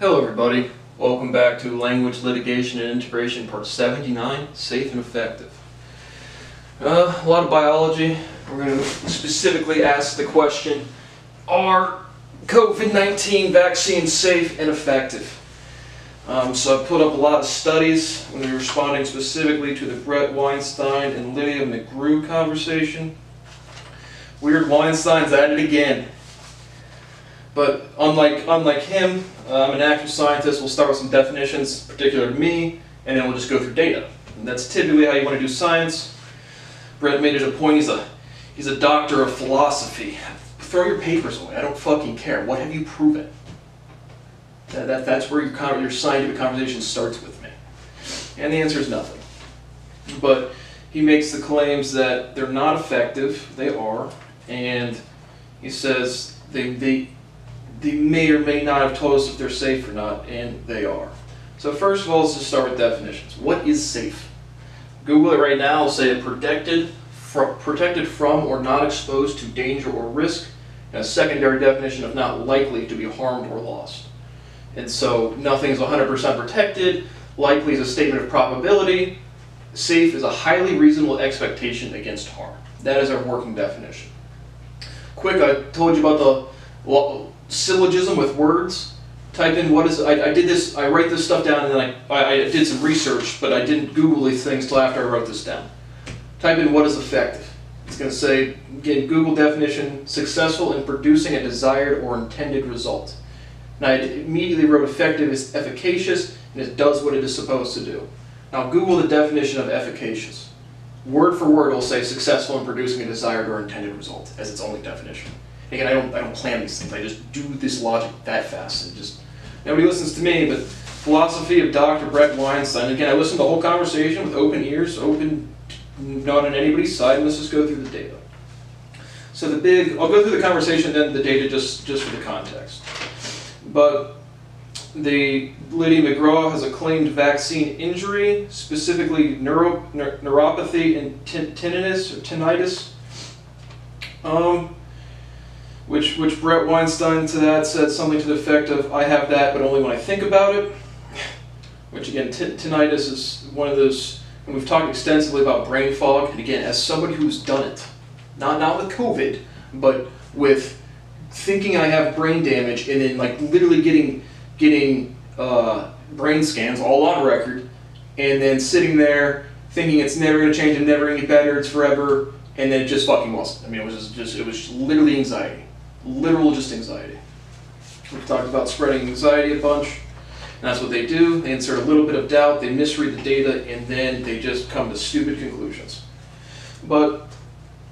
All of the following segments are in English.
Hello everybody, welcome back to Language Litigation and Integration Part 79, Safe and Effective. A lot of biology. We're going to specifically ask the question, are COVID-19 vaccines safe and effective? So I put up a lot of studies when we were responding specifically to the Brett Weinstein and Lydia McGrew conversation. Weird, Weinstein's at it again. But unlike him, I'm an actual scientist. We'll start with some definitions particular to me, and then we'll just go through data. And that's typically how you want to do science. Brett made it a point, he's a doctor of philosophy. Throw your papers away, I don't fucking care. What have you proven? That's where your scientific conversation starts with me. And the answer is nothing. But he makes the claims that they're not effective, they are, and he says they may or may not have told us if they're safe or not, and they are. So first of all, let's just start with definitions. What is safe? Google it right now. It'll say protected from or not exposed to danger or risk, and a secondary definition of not likely to be harmed or lost. And so nothing is 100% protected. Likely is a statement of probability. Safe is a highly reasonable expectation against harm. That is our working definition. Quick, I told you about the syllogism with words. Type in what is, I did this, I write this stuff down and then I did some research, but I didn't Google these things till after I wrote this down. Type in what is effective. It's going to say, again, Google definition, successful in producing a desired or intended result. Now I immediately wrote effective is efficacious and it does what it is supposed to do. Now Google the definition of efficacious. Word for word it will say successful in producing a desired or intended result as its only definition. Again, I don't plan these things. I just do this logic that fast, and just nobody listens to me. But philosophy of Dr. Brett Weinstein. Again, I listened to the whole conversation with open ears, not on anybody's side. And let's just go through the data. So I'll go through the conversation, then the data just for the context. But the Lydia McGraw has a claimed vaccine injury, specifically neuropathy and tinnitus. Which Brett Weinstein to that said something to the effect of, I have that, but only when I think about it. Which again, tinnitus is one of those, and we've talked extensively about brain fog, and again, as somebody who's done it, not with COVID, but with thinking I have brain damage, and then like literally getting brain scans, all on record, and then sitting there thinking it's never going to change, and never going to get better, it's forever, and then it just fucking wasn't. I mean, it was just literally anxiety. Literal just anxiety. We've talked about spreading anxiety a bunch, and that's what they do. They insert a little bit of doubt, they misread the data, and then they just come to stupid conclusions. But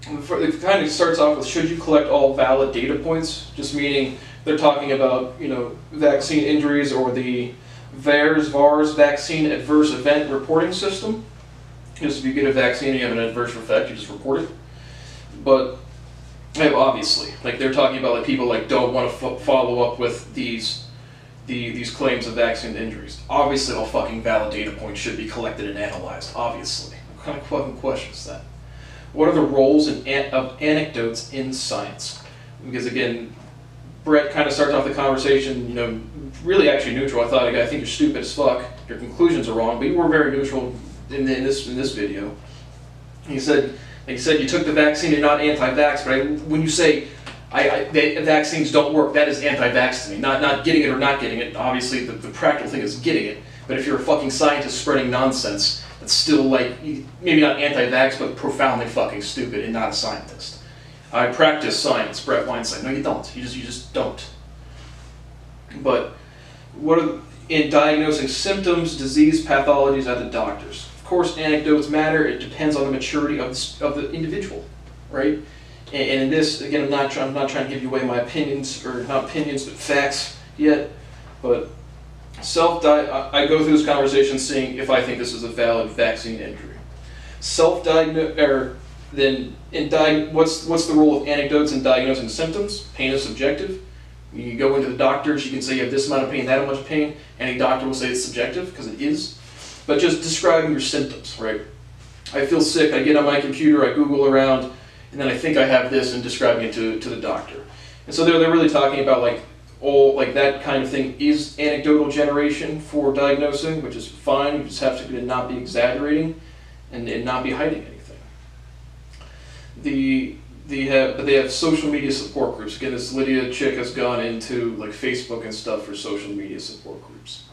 it kind of starts off with, should you collect all valid data points? Just meaning they're talking about, vaccine injuries or the VAERS vaccine adverse event reporting system. Because if you get a vaccine and you have an adverse effect, you just report it. But obviously, like they're talking about, like people like don't want to follow up with these claims of vaccine injuries. Obviously, all fucking valid data points should be collected and analyzed. Obviously, what kind of fucking question is that? What are the roles of anecdotes in science? Because again, Brett kind of starts off the conversation, really actually neutral. I think you're stupid as fuck. Your conclusions are wrong, but you were very neutral in this video. He said, you took the vaccine, you're not anti-vax, but when you say vaccines don't work, that is anti-vax to me. Not getting it or not getting it. Obviously, the practical thing is getting it. But if you're a fucking scientist spreading nonsense, that's still like, maybe not anti-vax, but profoundly fucking stupid and not a scientist. I practice science, Brett Weinstein. No, you don't. You just don't. But in diagnosing symptoms, disease, pathologies at the doctors? Of course, anecdotes matter. It depends on the maturity of the individual, right? And in this, again, I'm not trying to give you away my opinions, or not opinions, but facts yet. But I go through this conversation seeing if I think this is a valid vaccine injury. What's the role of anecdotes in diagnosing symptoms? Pain is subjective. You go into the doctors, you can say you have this amount of pain, that much pain. Any doctor will say it's subjective, because it is. But just describing your symptoms, right? I feel sick, I get on my computer, I Google around, and then I think I have this and describing it to the doctor. And so they're really talking about like all, like that kind of thing is anecdotal generation for diagnosing, which is fine. You just have to not be exaggerating and not be hiding anything. But they have social media support groups. Again, this Lydia chick has gone into like Facebook and stuff for social media support groups.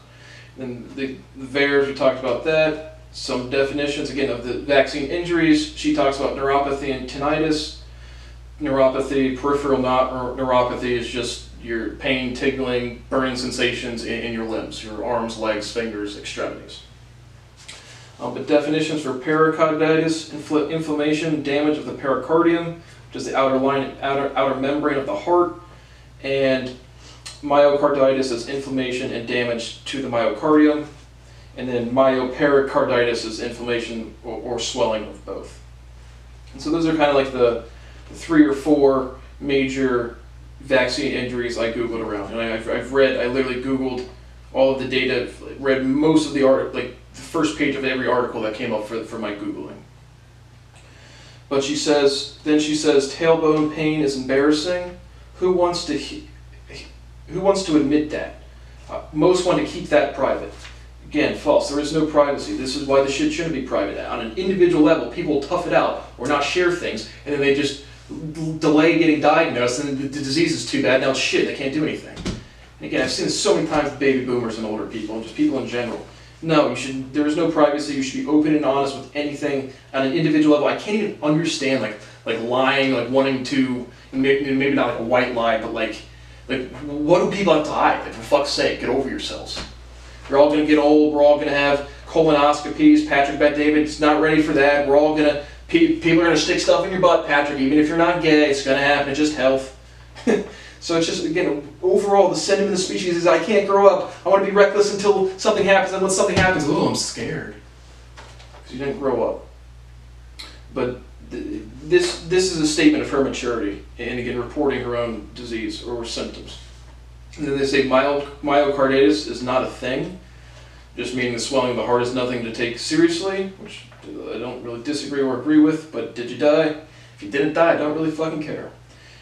And the VAERS, we talked about that. Some definitions, again, of the vaccine injuries. She talks about neuropathy and tinnitus. Neuropathy, peripheral neuropathy is just your pain, tingling, burning sensations in your limbs, your arms, legs, fingers, extremities. But definitions for pericarditis, inflammation, damage of the pericardium, which is the outer membrane of the heart, and myocarditis is inflammation and damage to the myocardium, and then myopericarditis is inflammation or swelling of both. And so those are kind of like the 3 or 4 major vaccine injuries I Googled around. And I literally Googled all of the data, read most of the article, like the first page of every article that came up for my Googling. But she says, tailbone pain is embarrassing. Who wants to admit that? Most want to keep that private. Again, false. There is no privacy. This is why the shit shouldn't be private. On an individual level, people tough it out or not share things, and then they just delay getting diagnosed, and the disease is too bad. Now it's shit. They can't do anything. And again, I've seen this so many times with baby boomers and older people, and just people in general. No, there is no privacy. You should be open and honest with anything on an individual level. I can't even understand like lying, like wanting to, maybe not like a white lie, but like what do people have to hide? Like, for fuck's sake, get over yourselves. You're all gonna get old. We're all gonna have colonoscopies. Patrick Bet-David's not ready for that. We're all gonna, people are gonna stick stuff in your butt, Patrick. Even if you're not gay, it's gonna happen. It's just health. So it's just, again, overall, the sentiment of the species is I can't grow up. I want to be reckless until something happens, and when something happens, oh, I'm scared. Because you didn't grow up. But this is a statement of her maturity, and again, reporting her own disease or symptoms. And then they say myocarditis is not a thing, just meaning the swelling of the heart is nothing to take seriously, which I don't really disagree or agree with, but did you die? If you didn't die, I don't really fucking care.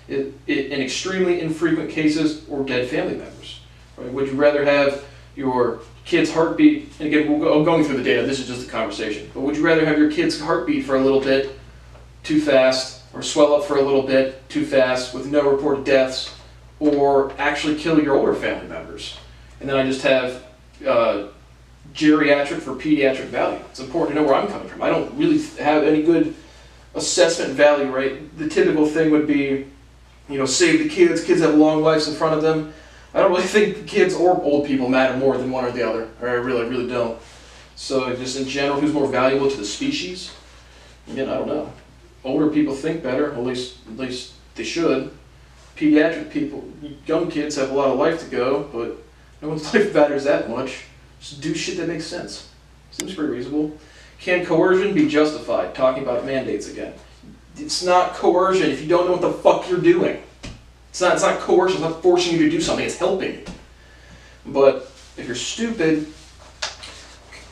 In extremely infrequent cases, or dead family members. Right? Would you rather have your kid's heartbeat, and again, I'm going through the data, this is just a conversation, but would you rather have your kid's heartbeat for a little bit too fast, or swell up for a little bit too fast with no reported deaths, or actually kill your older family members? And then I just have geriatric for pediatric value. It's important to know where I'm coming from. I don't really have any good assessment value, right? The typical thing would be, save the kids. Kids have long lives in front of them. I don't really think kids or old people matter more than one or the other. Or I really don't. So just in general, who's more valuable to the species? Again, I don't know. Older people think better, at least they should. Pediatric people, young kids have a lot of life to go, but no one's life matters that much. Just do shit that makes sense. Seems pretty reasonable. Can coercion be justified? Talking about mandates again. It's not coercion if you don't know what the fuck you're doing. It's not coercion, it's not forcing you to do something, it's helping you. But if you're stupid,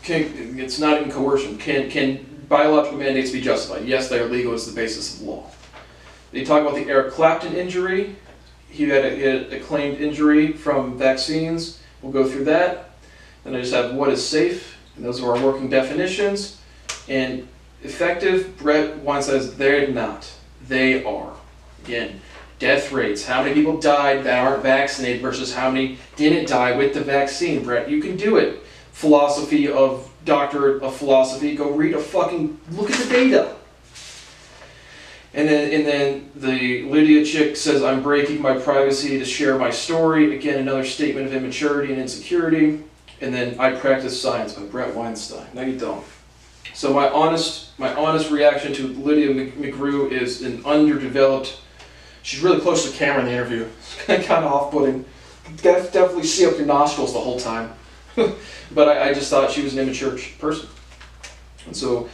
it's not even coercion. Can biological mandates be justified? Yes, they are legal as the basis of law. They talk about the Eric Clapton injury. He had a claimed injury from vaccines. We'll go through that. Then I just have what is safe, and those are our working definitions. And effective, Brett Wine says they're not. They are. Again, death rates. How many people died that aren't vaccinated versus how many didn't die with the vaccine, Brett? You can do it. Philosophy of doctorate of philosophy. Go read look at the data. And then the Lydia chick says, I'm breaking my privacy to share my story. Again, another statement of immaturity and insecurity. And then I practice science by Brett Weinstein. No, you don't. So my honest reaction to Lydia McGrew is an underdeveloped. She's really close to the camera in the interview. It's kind of off-putting. Definitely see up your nostrils the whole time. But I just thought she was an immature person. And so,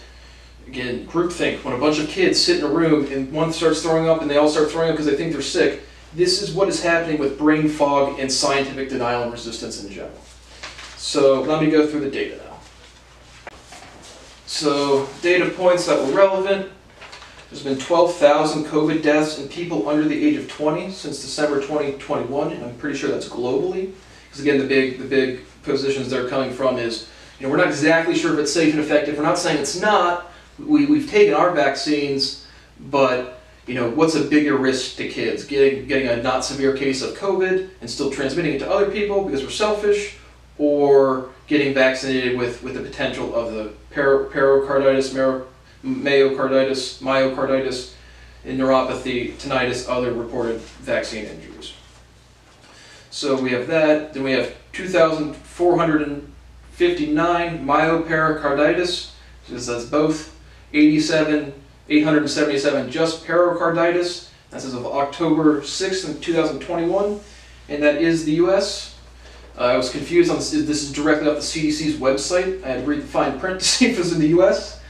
again, groupthink. When a bunch of kids sit in a room and one starts throwing up and they all start throwing up because they think they're sick, this is what is happening with brain fog and scientific denial and resistance in general. So let me go through the data now. So data points that were relevant. There's been 12,000 COVID deaths in people under the age of 20 since December 2021, and I'm pretty sure that's globally. Because again, the big positions they're coming from is, we're not exactly sure if it's safe and effective. We're not saying it's not. We've taken our vaccines, but what's a bigger risk to kids? Getting a not severe case of COVID and still transmitting it to other people because we're selfish, or getting vaccinated with the potential of the pericarditis, myocarditis, and neuropathy, tinnitus, other reported vaccine injuries. So we have that. Then we have 2,459 myopericarditis. So that's both. 877 just pericarditis. That's as of October 6th, 2021, and that is the U.S. I was confused on this. This is directly off the CDC's website. I had to read the fine print to see if it was in the U.S.,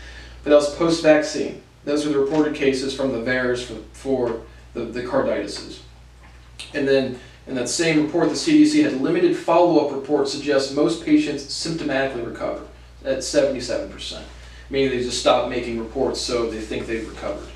but that was post-vaccine. Those were the reported cases from the VAERS for the carditises. And then in that same report, the CDC had limited follow-up reports suggest most patients symptomatically recover at 77%. Meaning they just stopped making reports, so they think they've recovered.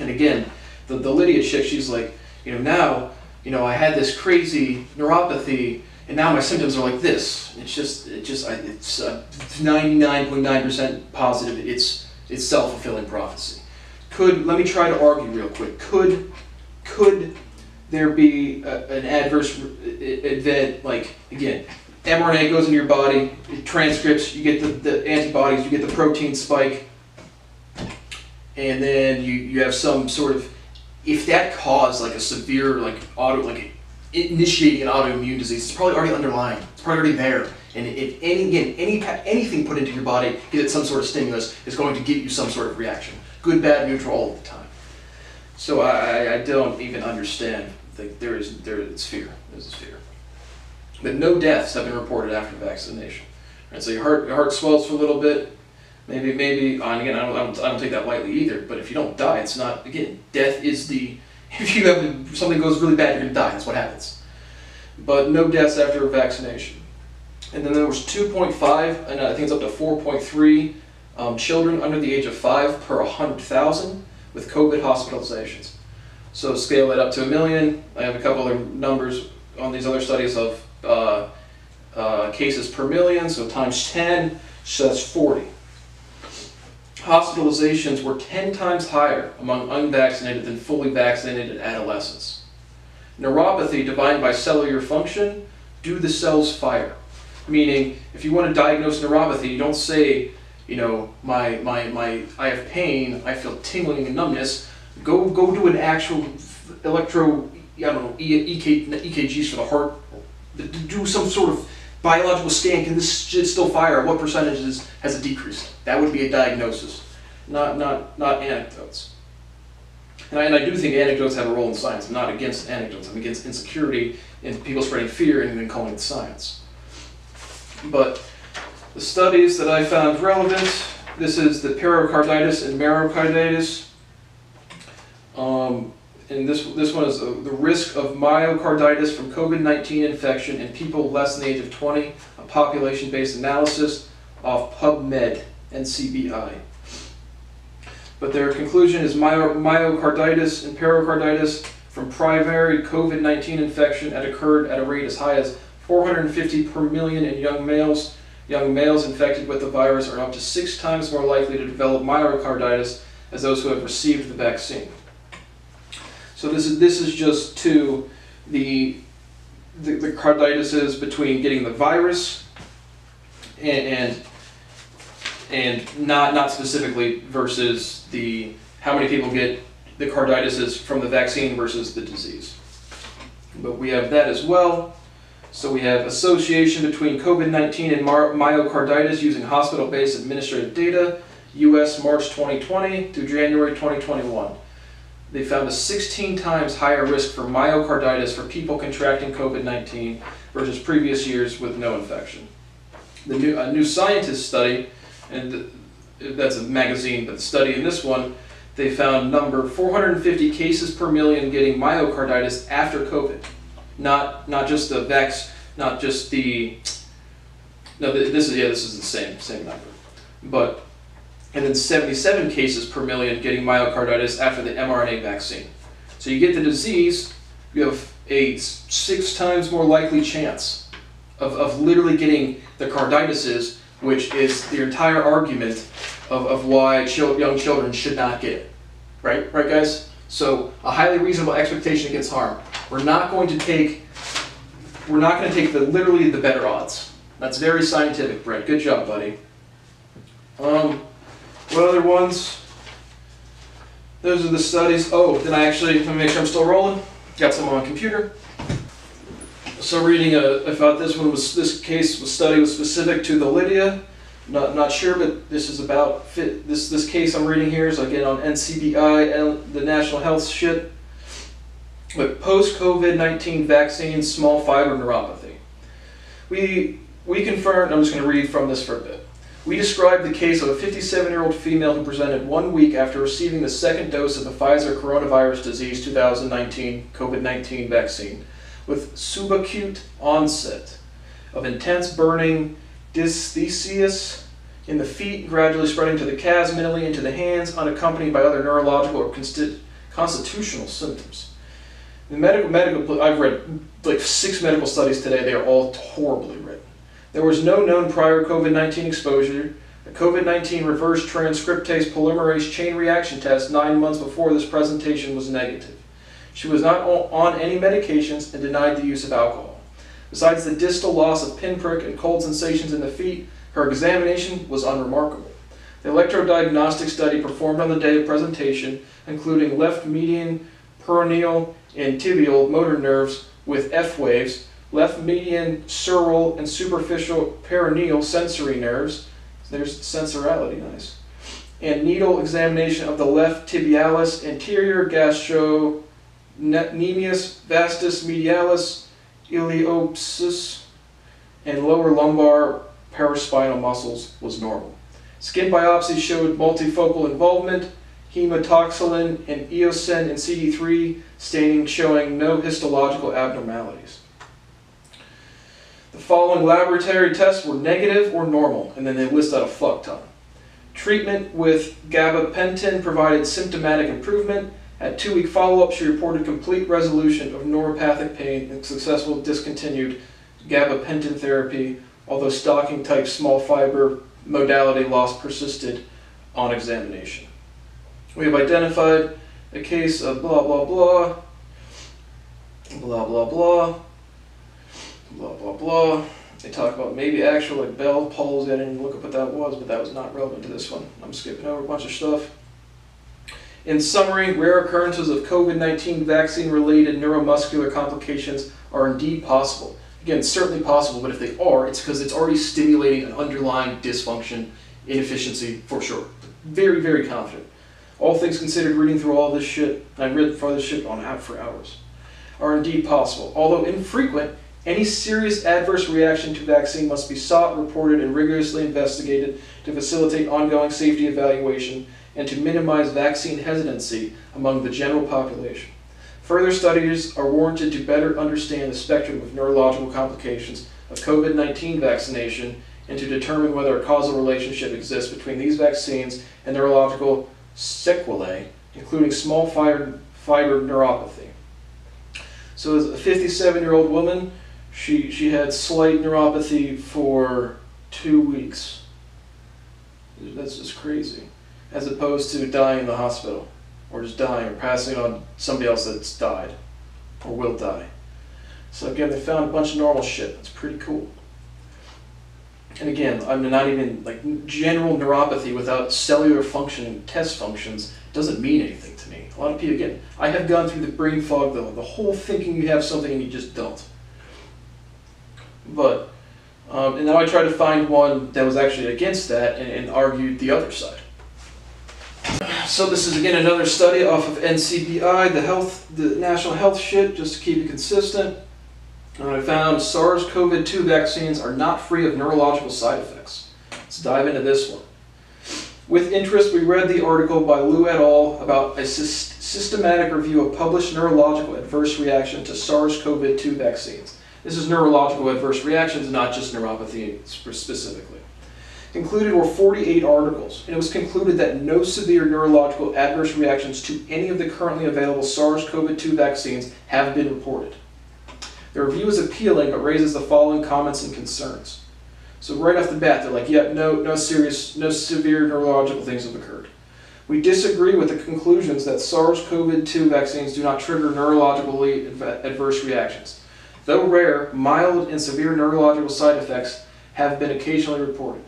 And again, the Lydia chick, she's like, now, I had this crazy neuropathy, and now my symptoms are like this. It's 99.9% positive. It's self-fulfilling prophecy. Let me try to argue real quick. Could there be an adverse event, like, again, mRNA goes into your body, it transcripts, you get the antibodies, you get the protein spike, and then you have some sort of, if that caused like a severe, initiating an autoimmune disease, it's probably already underlying, it's probably already there. And if anything put into your body, get some sort of stimulus, is going to give you some sort of reaction. Good, bad, neutral, all of the time. So I don't even understand, it's fear, this is fear. But no deaths have been reported after vaccination. Right, so your heart swells for a little bit. Maybe. And again, I don't take that lightly either. But if you don't die, it's not. Again, death is the. If something goes really bad, you're gonna die. That's what happens. But no deaths after vaccination. And then there was 2.5, and I think it's up to 4.3 children under the age of 5 per 100,000 with COVID hospitalizations. So scale that up to 1 million. I have a couple other numbers on these other studies of cases per million, so times 10, so that's 40. Hospitalizations were 10 times higher among unvaccinated than fully vaccinated adolescents. Neuropathy defined by cellular function, do the cells fire? Meaning, if you want to diagnose neuropathy, you don't say, I have pain, I feel tingling and numbness. Go do an actual EKGs for the heart. Do some sort of biological scan. Can this shit still fire? What percentage has it decreased? That would be a diagnosis, not anecdotes. And I do think anecdotes have a role in science. I'm not against anecdotes. I'm against insecurity and people spreading fear and then calling it science. But the studies that I found relevant, this is the pericarditis and myocarditis. And this one is the risk of myocarditis from COVID-19 infection in people less than the age of 20, a population-based analysis of PubMed and CBI. But their conclusion is myocarditis and pericarditis from primary COVID-19 infection had occurred at a rate as high as 450 per million in young males. Young males infected with the virus are up to 6 times more likely to develop myocarditis as those who have received the vaccine. So this is just to the carditises between getting the virus and not specifically versus how many people get the carditises from the vaccine versus the disease. But we have that as well. So we have association between COVID-19 and myocarditis using hospital-based administrative data, U.S. March 2020 through January 2021. They found a 16 times higher risk for myocarditis for people contracting COVID-19 versus previous years with no infection. A New Scientist study, and that's a magazine, but the study in this one, they found number 450 cases per million getting myocarditis after COVID. Not just the this is the same number. But and then 77 cases per million getting myocarditis after the mRNA vaccine. So you get the disease, you have a 6 times more likely chance of literally getting the carditises, which is the entire argument of why young children should not get it. Right guys? So a highly reasonable expectation against harm. We're not going to take literally the better odds. That's very scientific, Brett. Good job, buddy. What other ones? Those are the studies. Oh, then let me make sure I'm still rolling. Got some on computer. So reading I thought this study was specific to the Lydia. Not sure, but this is about this case I'm reading here is again on NCBI and the national health shit. But post-COVID-19 vaccine small fiber neuropathy. We confirmed, I'm just going to read from this for a bit. We described the case of a 57-year-old female who presented 1 week after receiving the second dose of the Pfizer coronavirus disease 2019 COVID-19 vaccine with subacute onset of intense burning dysthesis in the feet, gradually spreading to the calves, minimally into the hands, unaccompanied by other neurological or constitutional symptoms. I've read like 6 medical studies today. They are all horribly written. There was no known prior COVID-19 exposure. A COVID-19 reverse transcriptase polymerase chain reaction test 9 months before this presentation was negative. She was not on any medications and denied the use of alcohol. Besides the distal loss of pinprick and cold sensations in the feet, her examination was unremarkable. The electrodiagnostic study performed on the day of presentation, including left median, peroneal, and tibial motor nerves with F waves, left median, sural, and superficial peroneal sensory nerves, there's sensorality, nice, and needle examination of the left tibialis, anterior gastrocnemius, vastus medialis, iliopsis, and lower lumbar paraspinal muscles was normal. Skin biopsy showed multifocal involvement, hematoxylin and eosin and CD3 staining showing no histological abnormalities. The following laboratory tests were negative or normal, and then they list out a fuck ton. Treatment with gabapentin provided symptomatic improvement. At 2-week follow-up, she reported complete resolution of neuropathic pain and successful discontinued gabapentin therapy, although stocking-type small fiber modality loss persisted on examination. We have identified a case of blah, blah, blah, blah, blah, blah, blah, blah, blah. They talk about maybe actual like Bell palsy. I didn't even look up what that was, but that was not relevant to this one. I'm skipping over a bunch of stuff. In summary, rare occurrences of COVID-19 vaccine-related neuromuscular complications are indeed possible. Again, certainly possible, but if they are, it's because it's already stimulating an underlying dysfunction, inefficiency, for sure. Very, very confident. All things considered, reading through all this shit, and I read for this shit for hours, are indeed possible. Although infrequent, any serious adverse reaction to vaccine must be sought, reported, and rigorously investigated to facilitate ongoing safety evaluation and to minimize vaccine hesitancy among the general population. Further studies are warranted to better understand the spectrum of neurological complications of COVID-19 vaccination and to determine whether a causal relationship exists between these vaccines and neurological sequelae, including small fiber neuropathy. So as a 57-year-old woman, she had slight neuropathy for 2 weeks. That's just crazy. As opposed to dying in the hospital, or just dying, or passing on somebody else that's died, or will die. So again, they found a bunch of normal shit. That's pretty cool. And again, I'm not even, like, general neuropathy without cellular function, test functions, doesn't mean anything to me. A lot of people, again, I have gone through the brain fog, the whole thinking you have something and you just don't. But, and now I try to find one that was actually against that and argued the other side. So this is again another study off of NCBI, the national health shit, just to keep it consistent. And I found SARS-CoV-2 vaccines are not free of neurological side effects. Let's dive into this one. With interest, we read the article by Liu et al. About a systematic review of published neurological adverse reaction to SARS-CoV-2 vaccines. This is neurological adverse reactions, not just neuropathy specifically. Included were 48 articles, and it was concluded that no severe neurological adverse reactions to any of the currently available SARS-CoV-2 vaccines have been reported. The review is appealing, but raises the following comments and concerns. So right off the bat, they're like, yeah, no severe neurological things have occurred. We disagree with the conclusions that SARS-CoV-2 vaccines do not trigger neurologically adverse reactions. Though rare, mild and severe neurological side effects have been occasionally reported.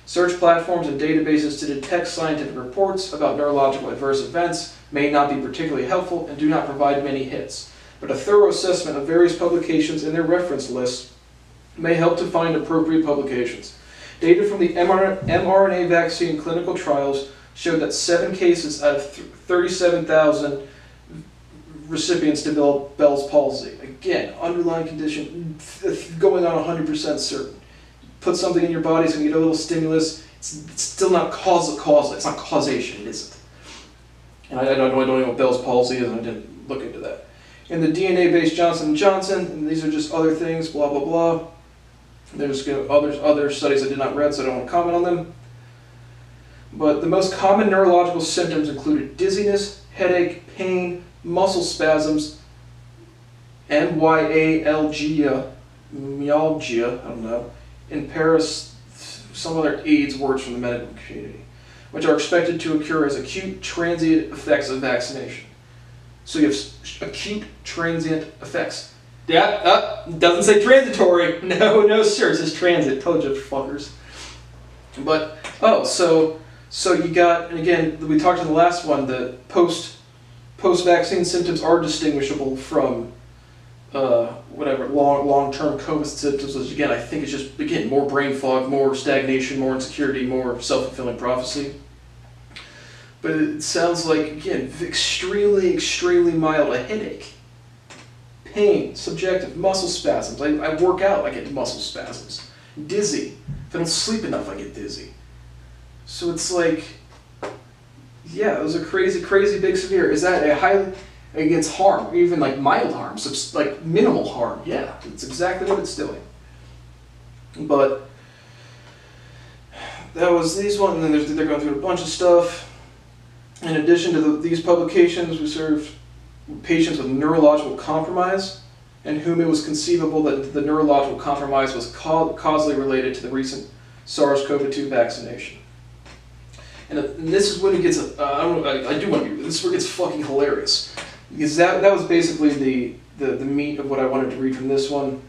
Search platforms and databases to detect scientific reports about neurological adverse events may not be particularly helpful and do not provide many hits, but a thorough assessment of various publications and their reference lists may help to find appropriate publications. Data from the mRNA vaccine clinical trials showed that 7 cases out of 37,000 recipients developed Bell's palsy. Again, underlying condition going on 100% certain. Put something in your body, it's going to get a little stimulus. It's still not causal. It's not causation, it isn't. And I don't know what Bell's palsy is, and I didn't look into that. In the DNA-based Johnson & Johnson, and these are just other things, blah, blah, blah. There's other studies I did not read, so I don't want to comment on them. But the most common neurological symptoms included dizziness, headache, pain, muscle spasms, myalgia, myalgia, I don't know, and some other AIDS words from the medical community, which are expected to occur as acute transient effects of vaccination. So you have acute transient effects. Yeah, doesn't say transitory. No, sir, it says transit. Told you, fuckers. But, so you got, and again, we talked in the last one, the post-vaccine symptoms are distinguishable from long-term COVID symptoms, which again, I think is just, again, more brain fog, more stagnation, more insecurity, more self-fulfilling prophecy. But it sounds like, again, extremely, extremely mild. A headache, pain, subjective, muscle spasms. I work out, I get muscle spasms. Dizzy. If I don't sleep enough, I get dizzy. So it's like, yeah, those are crazy, crazy big severe. Is that a highly, against harm, even like mild harm, like minimal harm? Yeah, it's exactly what it's doing. But that was these ones, and then they're going through a bunch of stuff. In addition to these publications, we served patients with neurological compromise, and whom it was conceivable that the neurological compromise was causally related to the recent SARS-CoV-2 vaccination. And this is when it gets, this is where it gets fucking hilarious. Because that was basically the meat of what I wanted to read from this one.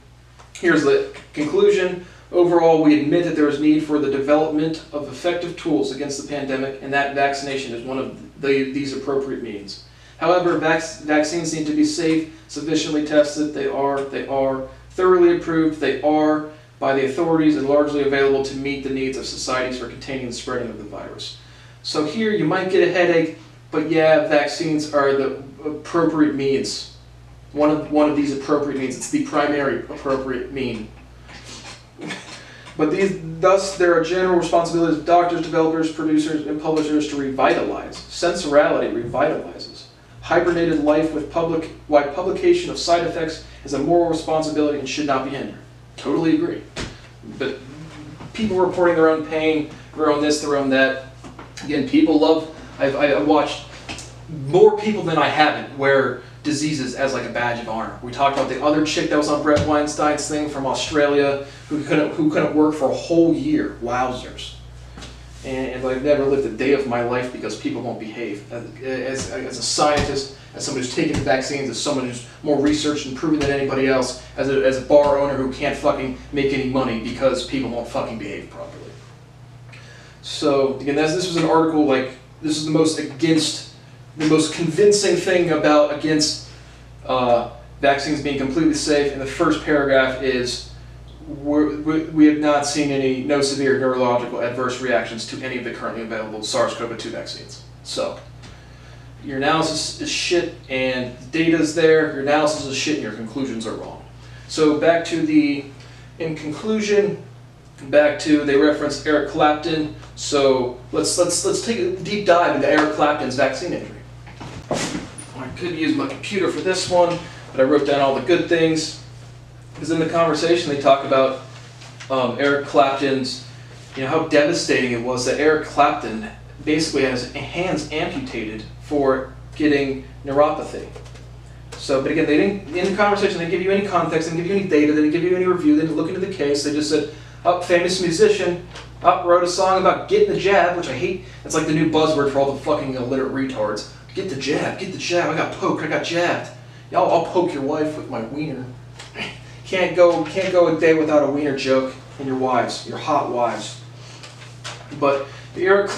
Here's the conclusion. Overall, we admit that there is need for the development of effective tools against the pandemic, and that vaccination is one of these appropriate means. However, vaccines need to be safe, sufficiently tested. They are thoroughly approved. They are by the authorities and largely available to meet the needs of societies for containing the spreading of the virus. So here, you might get a headache, but yeah, vaccines are the appropriate means. One of these appropriate means. It's the primary appropriate mean. But thus, there are general responsibilities of doctors, developers, producers, and publishers to revitalize. Sensorality revitalizes. Hibernated life with publication of side effects is a moral responsibility and should not be hindered. Totally agree. But people reporting their own pain, their own this, their own that. Again, people love, I've watched more people than I haven't wear diseases as like a badge of honor. We talked about the other chick that was on Brett Weinstein's thing from Australia who couldn't work for a whole year. Wowzers. And I've never lived a day of my life because people won't behave. As a scientist, as someone who's taken the vaccines, as someone who's more researched and proven than anybody else, as a bar owner who can't fucking make any money because people won't fucking behave properly. So again, this was an article like, this is the most convincing thing against vaccines being completely safe. And the first paragraph is, we have not seen no severe neurological adverse reactions to any of the currently available SARS-CoV-2 vaccines. So, your analysis is shit and the data's there, your analysis is shit and your conclusions are wrong. So back to in conclusion, they reference Eric Clapton. So let's take a deep dive into Eric Clapton's vaccine injury. I could use my computer for this one, but I wrote down all the good things. Because in the conversation they talk about Eric Clapton's you know, how devastating it was that Eric Clapton basically had his hands amputated for getting neuropathy. So, but again, they didn't, in the conversation, they didn't give you any context, they didn't give you any data, they didn't give you any review, they didn't look into the case, they just said, famous musician, wrote a song about getting the jab, which I hate. It's like the new buzzword for all the fucking illiterate retards. Get the jab, I got poked, I got jabbed. Y'all, I'll poke your wife with my wiener. Can't go a day without a wiener joke and your wives, your hot wives. But the Eric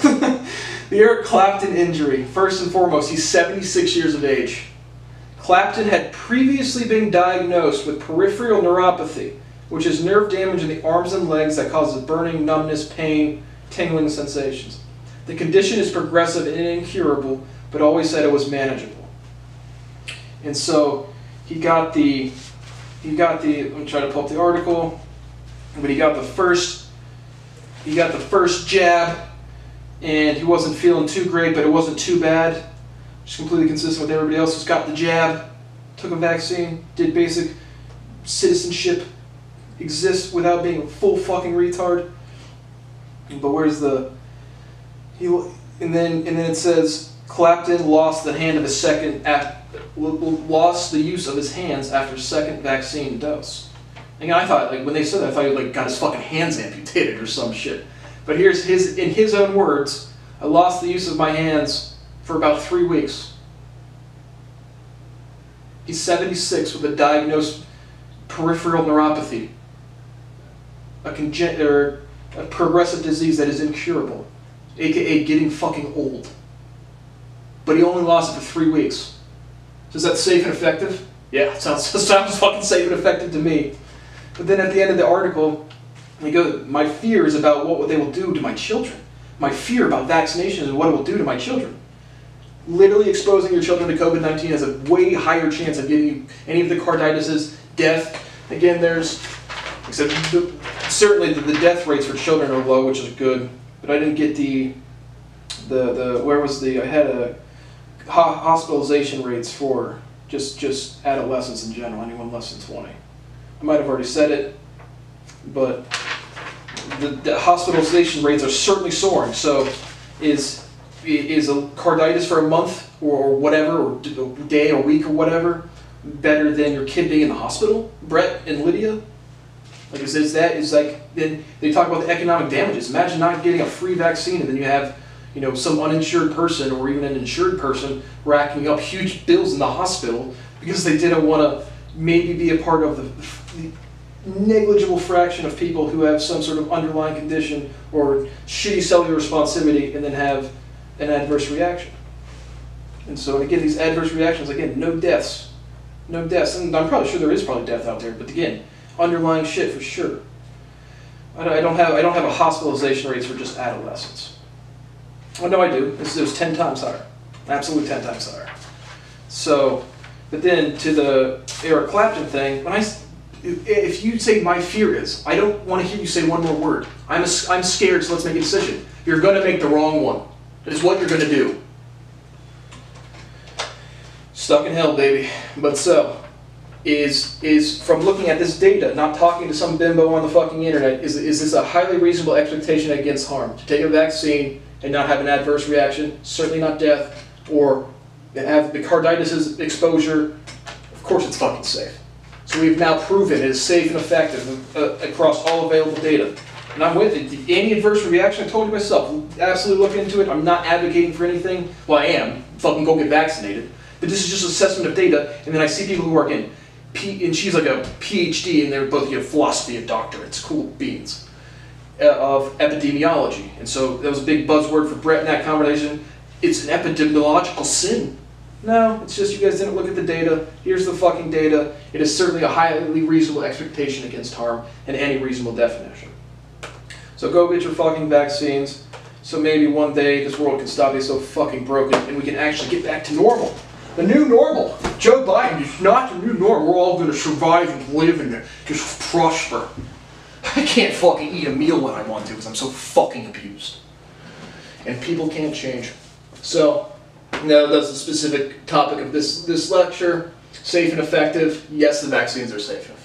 Clapton injury, first and foremost, he's 76 years of age. Clapton had previously been diagnosed with peripheral neuropathy, which is nerve damage in the arms and legs that causes burning, numbness, pain, tingling sensations. The condition is progressive and incurable, but always said it was manageable. And so he got the, let me try to pull up the article, but he got the first jab, and he wasn't feeling too great, but it wasn't too bad. Just completely consistent with everybody else who's got the jab, took a vaccine, did basic citizenship, exist without being a full fucking retard. But where's the, and then it says Clapton lost the hand of his lost the use of his hands after second vaccine dose. And I thought, like, when they said that, I thought he like got his fucking hands amputated or some shit. But here's in his own words, I lost the use of my hands for about 3 weeks. He's 76 with a diagnosed peripheral neuropathy, a progressive disease that is incurable, aka getting fucking old. But he only lost it for 3 weeks. So is that safe and effective? Yeah, it sounds fucking safe and effective to me. But then at the end of the article, he goes, my fear is about what they will do to my children. My fear about vaccinations and what it will do to my children. Literally exposing your children to COVID-19 has a way higher chance of getting you any of the carditis, death. Again, certainly the death rates for children are low, which is good. But I didn't get I had a hospitalization rates for just adolescents in general, anyone less than 20. I might have already said it, but the hospitalization rates are certainly soaring. So is a carditis for a month or whatever, or a day or week or whatever, better than your kid being in the hospital? Brett and Lydia? Like, then they talk about the economic damages. Imagine not getting a free vaccine and then you have, you know, some uninsured person or even an insured person racking up huge bills in the hospital because they didn't want to maybe be a part of the negligible fraction of people who have some sort of underlying condition or shitty cellular responsivity and then have an adverse reaction. And so again, these adverse reactions, again, no deaths, and I'm probably sure there is probably death out there, but again, underlying shit for sure. I don't have a hospitalization rates for just adolescents. Well, no, I do. It was 10 times higher, absolutely 10 times higher. So, but then to the Eric Clapton thing, if you say my fear is, I don't want to hear you say one more word. I'm scared, so let's make a decision. You're going to make the wrong one. It's what you're going to do. Stuck in hell, baby. But so, is from looking at this data, not talking to some bimbo on the fucking internet, is this a highly reasonable expectation against harm? To take a vaccine and not have an adverse reaction, certainly not death, or have the carditis exposure, of course it's fucking safe. So we've now proven it is safe and effective across all available data. And I'm with it. Any adverse reaction, I told you myself, absolutely look into it. I'm not advocating for anything. Well, I am. Fucking go get vaccinated. But this is just assessment of data, and then I see people who are in, and she's like a PhD, and they're both philosophy and doctorates, cool beans, of epidemiology. And so that was a big buzzword for Brett in that conversation. It's an epidemiological sin. No, it's just you guys didn't look at the data. Here's the fucking data. It is certainly a highly reasonable expectation against harm in any reasonable definition. So go get your fucking vaccines, so maybe one day this world can stop being so fucking broken and we can actually get back to normal. The new normal. Joe Biden is not the new normal. We're all going to survive and live and just prosper. I can't fucking eat a meal when I want to because I'm so fucking abused. And people can't change. So, now that's the specific topic of this lecture. Safe and effective. Yes, the vaccines are safe and effective.